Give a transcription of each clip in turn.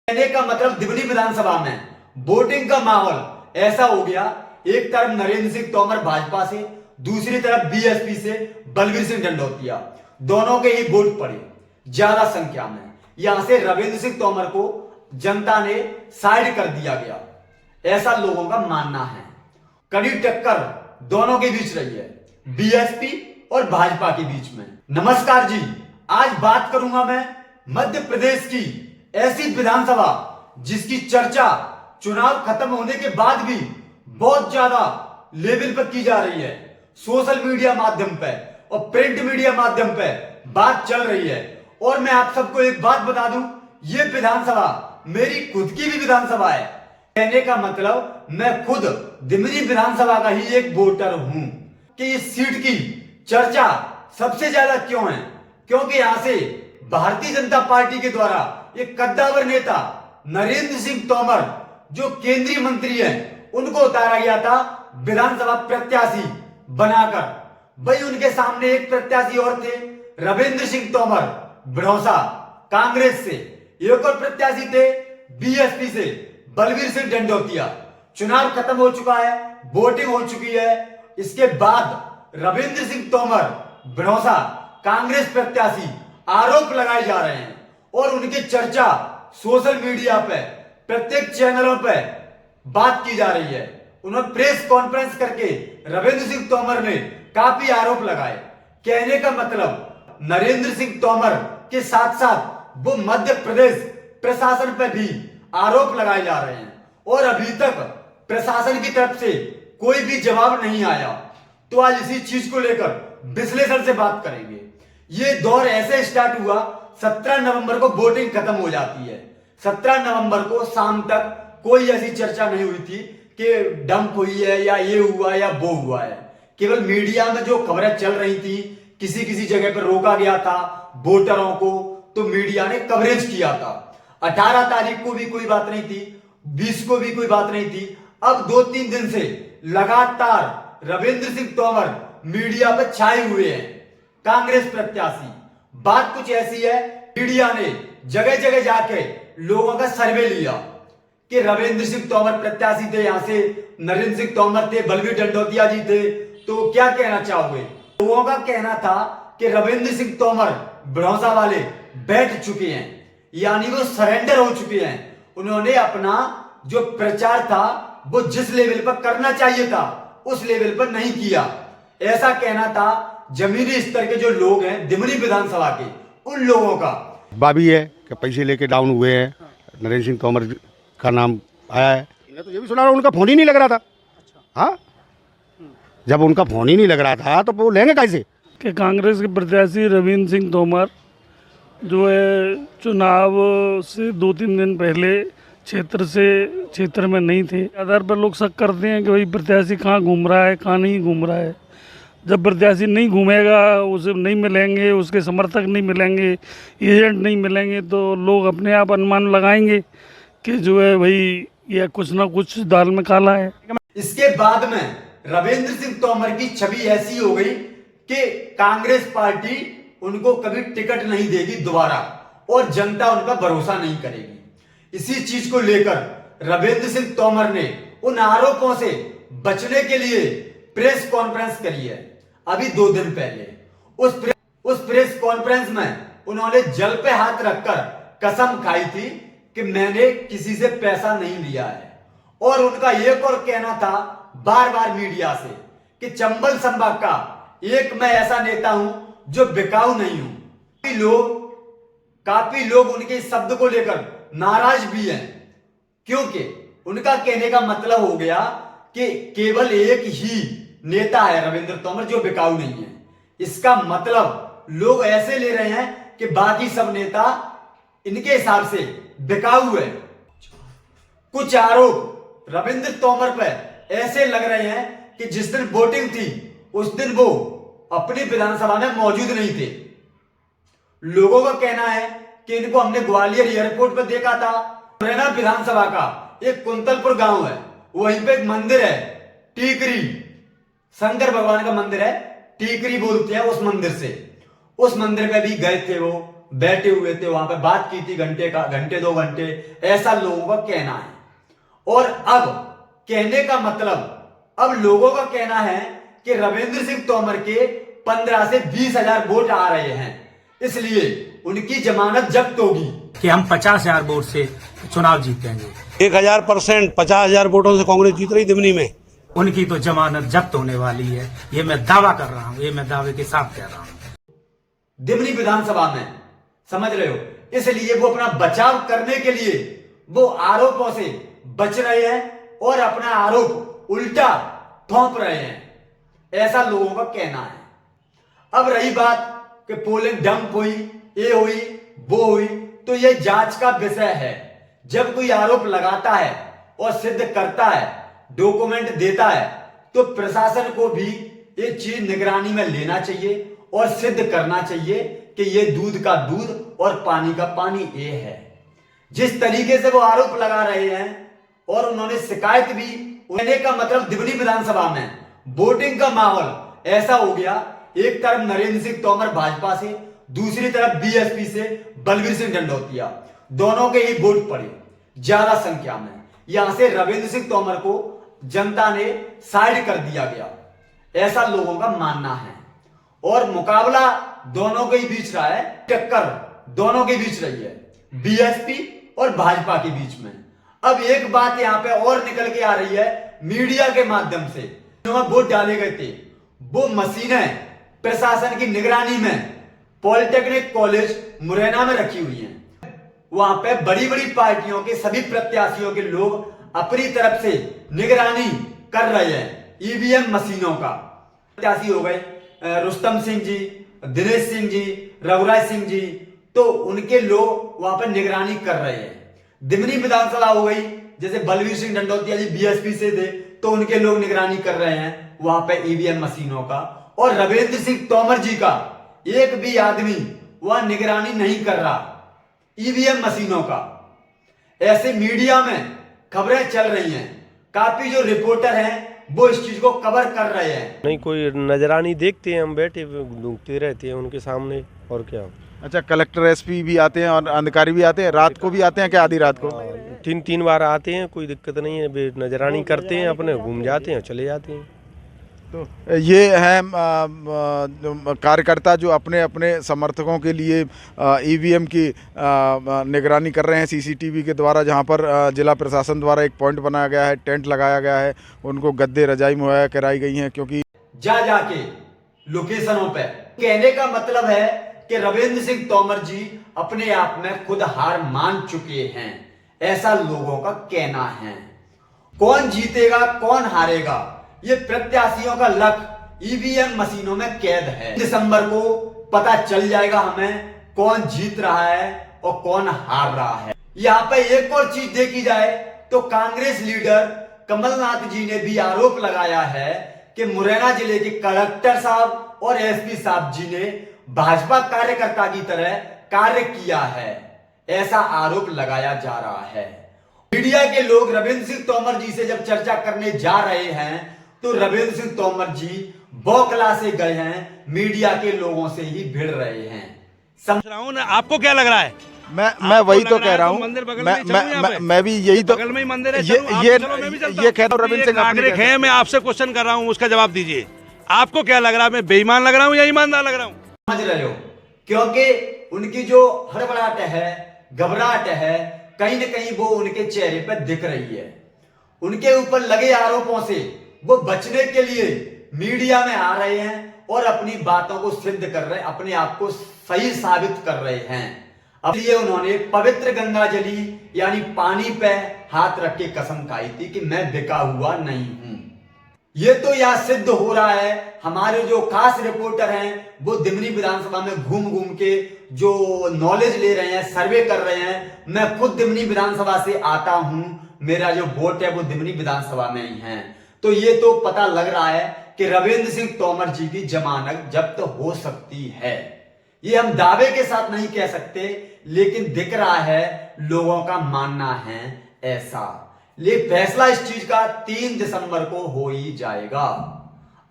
कहने का मतलब दिमनी विधानसभा में वोटिंग का माहौल ऐसा हो गया, एक तरफ नरेंद्र सिंह तोमर भाजपा से, दूसरी तरफ बीएसपी से बलवीर सिंह डंडौतिया, दोनों के ही वोट पड़े ज्यादा संख्या में। यहां से रविंद्र सिंह तोमर को जनता ने साइड कर दिया गया, ऐसा लोगों का मानना है। कड़ी टक्कर दोनों के बीच रही है, बीएसपी और भाजपा के बीच में। नमस्कार जी, आज बात करूंगा मैं मध्य प्रदेश की ऐसी विधानसभा जिसकी चर्चा चुनाव खत्म होने के बाद भी बहुत ज्यादा लेवल पर की जा रही है। सोशल मीडिया माध्यम पे और प्रिंट मीडिया माध्यम पे बात चल रही है। और मैं आप सबको एक बात बता दूं, ये विधानसभा मेरी खुद की भी विधानसभा है। कहने का मतलब मैं खुद दिमनी विधानसभा का ही एक वोटर हूं कि इस सीट की चर्चा सबसे ज्यादा क्यों है, क्योंकि यहां से भारतीय जनता पार्टी के द्वारा एक कद्दावर नेता नरेंद्र सिंह तोमर जो केंद्रीय मंत्री हैं, उनको उतारा गया था विधानसभा प्रत्याशी बनाकर। भाई उनके सामने एक प्रत्याशी और थे, रविंद्र सिंह तोमर भड़ौसा कांग्रेस से, एक और प्रत्याशी थे बीएसपी से बलवीर सिंह डंडौतिया। चुनाव खत्म हो चुका है, वोटिंग हो चुकी है। इसके बाद रविंद्र सिंह तोमर भड़ौसा कांग्रेस प्रत्याशी आरोप लगाए जा रहे हैं और उनकी चर्चा सोशल मीडिया पे प्रत्येक चैनलों पे बात की जा रही है। उन्होंने प्रेस कॉन्फ्रेंस करके रविंद्र सिंह तोमर ने काफी आरोप लगाए। कहने का मतलब नरेंद्र सिंह तोमर के साथ साथ वो मध्य प्रदेश प्रशासन पे भी आरोप लगाए जा रहे हैं और अभी तक प्रशासन की तरफ से कोई भी जवाब नहीं आया। तो आज इसी चीज को लेकर विश्लेषण से बात करेंगे। ये दौर ऐसे स्टार्ट हुआ, 17 नवंबर को वोटिंग खत्म हो जाती है। 17 नवंबर को शाम तक कोई ऐसी चर्चा नहीं हुई थी कि डंप हुई है या ये हुआ या वो हुआ है। केवल मीडिया में जो खबरें चल रही थी, किसी किसी जगह पर रोका गया था वोटरों को, तो मीडिया ने कवरेज किया था। 18 तारीख को भी कोई बात नहीं थी, 20 को भी कोई बात नहीं थी। अब 2-3 दिन से लगातार रविंद्र सिंह तोमर मीडिया पर छाए हुए हैं, कांग्रेस प्रत्याशी। बात कुछ ऐसी है, मीडिया ने जगह जगह जाके लोगों का सर्वे लिया कि रविंद्र सिंह तोमर प्रत्याशी थे, यहां से नरेंद्र सिंह तोमर थे, बलवीर डंडौतिया जी थे, तो क्या कहना चाहोगे? लोगों का कहना था कि रविंद्र सिंह तोमर भड़ौसा वाले बैठ चुके हैं, यानी वो सरेंडर हो चुके हैं। उन्होंने अपना जो प्रचार था वो जिस लेवल पर करना चाहिए था उस लेवल पर नहीं किया, ऐसा कहना था जमीनी स्तर के जो लोग हैं दिमनी विधानसभा के, उन लोगों का। बाबी है कि पैसे लेके डाउन हुए हैं, नरेंद्र सिंह तोमर का नाम आया है। इन्हें तो ये भी सुना रहा, उनका फोन ही नहीं लग रहा था। हाँ, जब उनका फोन ही नहीं लग रहा था तो वो लेंगे कैसे? कि कांग्रेस के प्रत्याशी रविंद्र सिंह तोमर जो है चुनाव से 2-3 दिन पहले क्षेत्र में नहीं थे। आधार पर लोग शक करते हैं कि भाई प्रत्याशी कहाँ घूम रहा है, कहाँ नहीं घूम रहा है। जब प्रत्याशी नहीं घूमेगा, उसे नहीं मिलेंगे, उसके समर्थक नहीं मिलेंगे, एजेंट नहीं मिलेंगे, तो लोग अपने आप अनुमान लगाएंगे कि जो है भाई यह कुछ ना कुछ दाल में काला है। इसके बाद में रविंद्र सिंह तोमर की छवि ऐसी हो गई कि कांग्रेस पार्टी उनको कभी टिकट नहीं देगी दोबारा और जनता उनका भरोसा नहीं करेगी। इसी चीज को लेकर रविंद्र सिंह तोमर ने उन आरोपों से बचने के लिए प्रेस कॉन्फ्रेंस करी है अभी 2 दिन पहले। उस प्रेस कॉन्फ्रेंस में उन्होंने जल पे हाथ रखकर कसम खाई थी कि मैंने किसी से पैसा नहीं लिया है। और उनका एक और कहना था बार बार मीडिया से कि चंबल संभाग का एक मैं ऐसा नेता हूं जो बिकाऊ नहीं हूं। काफी लोग उनके इस शब्द को लेकर नाराज भी हैं, क्योंकि उनका कहने का मतलब हो गया कि केवल एक ही नेता है रविंद्र तोमर जो बिकाऊ नहीं है। इसका मतलब लोग ऐसे ले रहे हैं कि बाकी सब नेता इनके हिसाब से बिकाऊ है। कुछ आरोप रविंद्र तोमर पर ऐसे लग रहे हैं कि जिस दिन वोटिंग थी उस दिन वो अपनी विधानसभा में मौजूद नहीं थे। लोगों का कहना है कि इनको हमने ग्वालियर एयरपोर्ट पर देखा था। मुरैना विधानसभा का एक कुंतलपुर गांव है, वहीं पे एक मंदिर है टीकरी, शंकर भगवान का मंदिर है, टीकरी बोलते हैं उस मंदिर से। उस मंदिर में भी गए थे वो, बैठे हुए थे, वहां पे बात की थी घंटे 2 घंटे, ऐसा लोगों का कहना है। और अब कहने का मतलब, अब लोगों का कहना है कि रविंद्र सिंह तोमर के 15 से 20,000 वोट आ रहे हैं, इसलिए उनकी जमानत जब्त होगी कि हम 50,000 वोट से चुनाव जीतेंगे। 1000%, 50,000 वोटों से कांग्रेस जीत रही दिमनी में। उनकी तो जमानत जब्त होने वाली है, ये मैं दावा कर रहा हूँ, ये मैं दावे के साथ कह रहा हूँ। दिमनी विधानसभा में, समझ रहे हो, इसलिए वो अपना बचाव करने के लिए वो आरोपों से बच रहे हैं और अपना आरोप उल्टा थोप रहे हैं, ऐसा लोगों का कहना है। अब रही बात कि पोलिंग डंप हुई, ये हुई, वो हुई, तो ये जांच का विषय है। जब कोई आरोप लगाता है और सिद्ध करता है, डॉक्यूमेंट देता है, तो प्रशासन को भी ये चीज निगरानी में लेना चाहिए और सिद्ध करना चाहिए कि ये दूध का दूध और पानी का पानी ये है। जिस तरीके से वो आरोप लगा रहे हैं और उन्होंने शिकायत भी, कहने का मतलब दिमनी विधानसभा में वोटिंग का माहौल ऐसा हो गया, एक तरफ नरेंद्र सिंह तोमर भाजपा से, दूसरी तरफ बीएसपी से बलवीर सिंह डंडौतिया, दोनों के ही वोट पड़े ज्यादा संख्या में। यहां से रविंद्र सिंह तोमर को जनता ने साइड कर दिया गया, ऐसा लोगों का मानना है। और मुकाबला दोनों के ही बीच रहा है, टक्कर दोनों के बीच रही है, बीएसपी और भाजपा के बीच में। अब एक बात यहां पे और निकल के आ रही है मीडिया के माध्यम से, वोट डाले गए थे, वो मशीनें प्रशासन की निगरानी में पॉलिटेक्निक कॉलेज मुरैना में रखी हुई हैं। वहां पे बड़ी बड़ी पार्टियों के सभी प्रत्याशियों के लोग अपनी तरफ से निगरानी कर रहे हैं ईवीएम मशीनों का। प्रत्याशी हो गए रुस्तम सिंह जी, दिनेश सिंह जी, रघुराज सिंह जी, तो उनके लोग वहां पर निगरानी कर रहे हैं। दिमनी विधानसभा हो गई, जैसे बलवीर सिंह डंडौतिया जी बीएसपी से थे, तो उनके लोग निगरानी कर रहे हैं वहां पे ईवीएम मशीनों का। और रविंद्र सिंह तोमर जी का एक भी आदमी वह निगरानी नहीं कर रहा ईवीएम मशीनों का। ऐसे मीडिया में खबरें चल रही हैं, काफी जो रिपोर्टर हैं वो इस चीज को कवर कर रहे हैं। नहीं, कोई नजरानी देखते हैं, हम बैठे घूमते रहते हैं उनके सामने, और क्या। अच्छा, कलेक्टर एसपी भी आते हैं और अधिकारी भी आते हैं, रात को भी आते हैं क्या, आधी रात को? 3 बार आते हैं, कोई दिक्कत नहीं है, वे नजरानी करते हैं, अपने घूम जाते हैं, चले जाते हैं। तो ये है कार्यकर्ता जो अपने अपने समर्थकों के लिए ईवीएम की निगरानी कर रहे हैं सीसीटीवी के द्वारा, जहां पर जिला प्रशासन द्वारा एक पॉइंट बनाया गया है, टेंट लगाया गया है, उनको गद्दे रजाई मुहैया कराई गई हैं, क्योंकि जाके लोकेशनों पे। कहने का मतलब है कि रविंद्र सिंह तोमर जी अपने आप में खुद हार मान चुके हैं, ऐसा लोगों का कहना है। कौन जीतेगा कौन हारेगा, ये प्रत्याशियों का लक ईवीएम मशीनों में कैद है। दिसंबर को पता चल जाएगा हमें कौन जीत रहा है और कौन हार रहा है। यहां पे एक और चीज देखी जाए तो कांग्रेस लीडर कमलनाथ जी ने भी आरोप लगाया है कि मुरैना जिले के कलेक्टर साहब और एसपी साहब जी ने भाजपा कार्यकर्ता की तरह कार्य किया है, ऐसा आरोप लगाया जा रहा है। मीडिया के लोग रविंद्र सिंह तोमर जी से जब चर्चा करने जा रहे हैं तो रविंद्र सिंह तोमर जी बौखला से गए हैं, मीडिया के लोगों से ही भिड़ रहे हैं। समझ रहा हूँ ना, आपको क्या लग रहा है? मैं वही तो कह रहा हूँ, मैं भी यही तो, बगल में ही मंदिर है, ये कहता हूँ रविंद्र सिंह नागरिक है, मैं आपसे क्वेश्चन कर रहा हूँ, उसका जवाब दीजिए। आपको क्या लग रहा है, मैं बेईमान लग रहा हूँ या ईमानदार लग रहा हूँ? समझ रहे हो, क्योंकि उनकी जो हड़बड़ाहट है, घबराहट है, कहीं न कहीं वो उनके चेहरे पर दिख रही है। उनके ऊपर लगे आरोपों से वो बचने के लिए मीडिया में आ रहे हैं और अपनी बातों को सिद्ध कर रहे हैं, अपने आप को सही साबित कर रहे हैं। अब ये उन्होंने पवित्र गंगा जली यानी पानी पे हाथ रख के कसम खाई थी कि मैं बिका हुआ नहीं हूं। ये तो यह सिद्ध हो रहा है। हमारे जो खास रिपोर्टर हैं वो दिमनी विधानसभा में घूम घूम के जो नॉलेज ले रहे हैं, सर्वे कर रहे हैं। मैं खुद दिमनी विधानसभा से आता हूं, मेरा जो वोट है वो दिमनी विधानसभा में ही है। तो ये तो पता लग रहा है कि रविंद्र सिंह तोमर जी की जमानत जब्त हो सकती है। ये हम दावे के साथ नहीं कह सकते, लेकिन दिख रहा है, लोगों का मानना है ऐसा। ले फैसला इस चीज का 3 दिसंबर को हो ही जाएगा।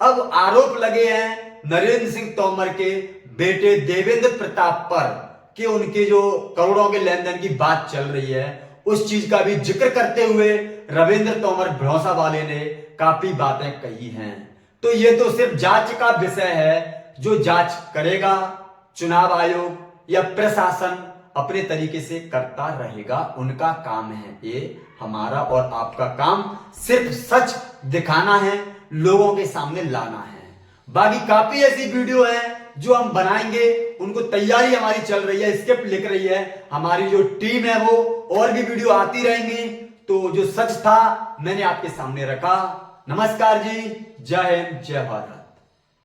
अब आरोप लगे हैं नरेंद्र सिंह तोमर के बेटे देवेंद्र प्रताप पर कि उनके जो करोड़ों के लेन देन की बात चल रही है उस चीज का भी जिक्र करते हुए रविंद्र तोमर भरोसा वाले ने काफी बातें कही हैं। तो ये तो सिर्फ जांच का विषय है, जो जांच करेगा चुनाव आयोग या प्रशासन अपने तरीके से करता रहेगा, उनका काम है। ये हमारा और आपका काम सिर्फ सच दिखाना है, लोगों के सामने लाना है। बाकी काफी ऐसी वीडियो है जो हम बनाएंगे, उनको तैयारी हमारी चल रही है, स्क्रिप्ट लिख रही है हमारी जो टीम है वो, और भी वीडियो आती रहेंगी। तो जो सच था मैंने आपके सामने रखा। नमस्कार जी, जय हिंद, जय भारत।